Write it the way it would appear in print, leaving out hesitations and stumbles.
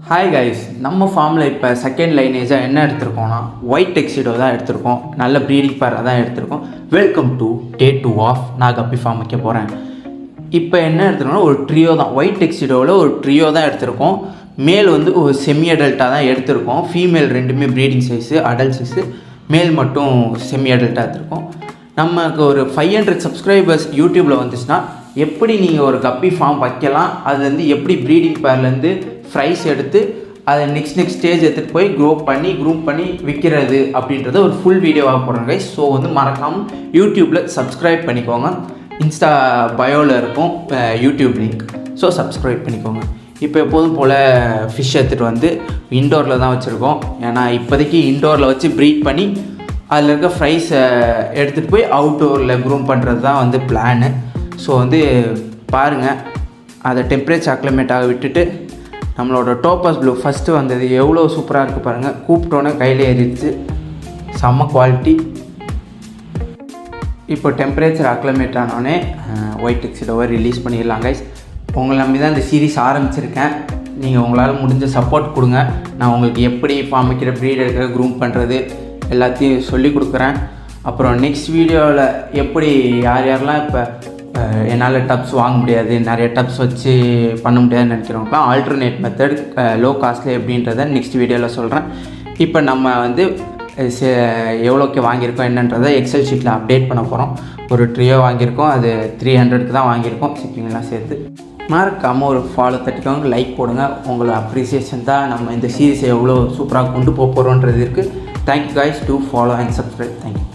Hi guys, நம்ம ஃபார்மில் இப்போ செகண்ட் லைனேஜாக என்ன எடுத்திருக்கோம்னா ஒயிட் டெக்ஸிடோ தான் எடுத்திருக்கோம். நல்ல ப்ரீடிங் பேர் தான் எடுத்திருக்கோம். வெல்கம் டு டே 2 ஆஃப் நான் கப்பி ஃபார்ம் வைக்க போகிறேன். இப்போ என்ன எடுத்துருக்கோம்னா ஒரு ட்ரியோ தான். ஒயிட் டெக்ஸிடோவில் ஒரு ட்ரியோ தான் எடுத்திருக்கோம். மேல் வந்து ஒரு செமி அடல்ட்டாக தான் எடுத்திருக்கோம். ஃபீமேல் ரெண்டுமே ப்ரீடிங் சைஸு, அடல்ட் சைஸு. மேல் மட்டும் செமி அடல்ட்டாக எடுத்திருக்கோம். நமக்கு ஒரு 500 சப்ஸ்கிரைபர்ஸ் யூடியூப்பில் வந்துச்சுன்னா எப்படி நீங்கள் ஒரு கப்பி ஃபார்ம் வைக்கலாம், அது வந்து எப்படி ப்ரீடிங் பேர்லேருந்து ஃப்ரைஸ் எடுத்து அதை நெக்ஸ்ட் ஸ்டேஜ் எடுத்துகிட்டு போய் க்ரூம் பண்ணி விற்கிறது அப்படின்றத ஒரு ஃபுல் வீடியோவாக போடுறேன் கைஸ். ஸோ வந்து மறக்காமல் யூடியூப்பில் சப்ஸ்கிரைப் பண்ணிக்கோங்க. இன்ஸ்டா பயோவில் இருக்கும் யூடியூப் லிங்க். ஸோ சப்ஸ்கிரைப் பண்ணிக்கோங்க. இப்போ எப்போதும் போல் ஃபிஷ் எடுத்துகிட்டு வந்து இன்டோரில் தான் வச்சுருக்கோம். ஏன்னா இப்போதைக்கு இன்டோரில் வச்சு ப்ரீட் பண்ணி அதில் இருக்க ஃப்ரைஸை எடுத்துகிட்டு போய் அவுட்டோரில் க்ரூம் பண்ணுறது தான் வந்து பிளானு. ஸோ வந்து பாருங்கள், அதை டெம்பரேச்சர் அக்ளமேட்டாக விட்டுட்டு நம்மளோட டோப்பஸ் ப்ளூ ஃபஸ்ட்டு வந்தது எவ்வளோ சூப்பராக இருக்குது பாருங்கள். கூப்பிட்டோன்னே கையில் ஏறிடுச்சு, செம்ம குவாலிட்டி. இப்போ டெம்பரேச்சர் அக்ளமேட் ஆனோடனே ஒயிட் டெக்ஸிடோவை ரிலீஸ் பண்ணிடலாம் கைஸ். உங்களை நம்பி தான் இந்த சீரீஸ் ஆரம்பிச்சிருக்கேன். நீங்கள் உங்களால் முடிஞ்ச சப்போர்ட் கொடுங்க. நான் உங்களுக்கு எப்படி ஃபார்ம் வைக்கிற ப்ரீட் எடுக்கிற க்ரூம் பண்ணுறது எல்லாத்தையும் சொல்லி கொடுக்குறேன். அப்புறம் நெக்ஸ்ட் வீடியோவில் எப்படி யாரெல்லாம் இப்போ என்னால் டப்ஸ் வாங்க முடியாது, நிறைய டப்ஸ் வச்சு பண்ண முடியாதுன்னு நினைக்கிறவங்களாம் ஆல்டர்னேட் மெத்தட் லோ காஸ்ட்லி எப்படின்றத நெக்ஸ்ட் வீடியோவில் சொல்கிறேன். இப்போ நம்ம வந்து எவ்வளோக்கு வாங்கியிருக்கோம் என்னன்றதை எக்ஸல் ஷீட்டில் அப்டேட் பண்ண போகிறோம். ஒரு ட்ரியோ வாங்கியிருக்கோம், அது 300க்கு தான் வாங்கியிருக்கோம் ஷிப்பிங்லாம் சேர்த்து. மறக்காமல் ஒரு ஃபாலோ தட்டிக்கோங்க, லைக் போடுங்க. உங்களோட அப்ரிசியேஷன் தான் நம்ம இந்த சீரீஸை எவ்வளோ சூப்பராக கொண்டு போக போகிறோன்றது இருக்குது. Thank you guys, do follow and subscribe. Thank you.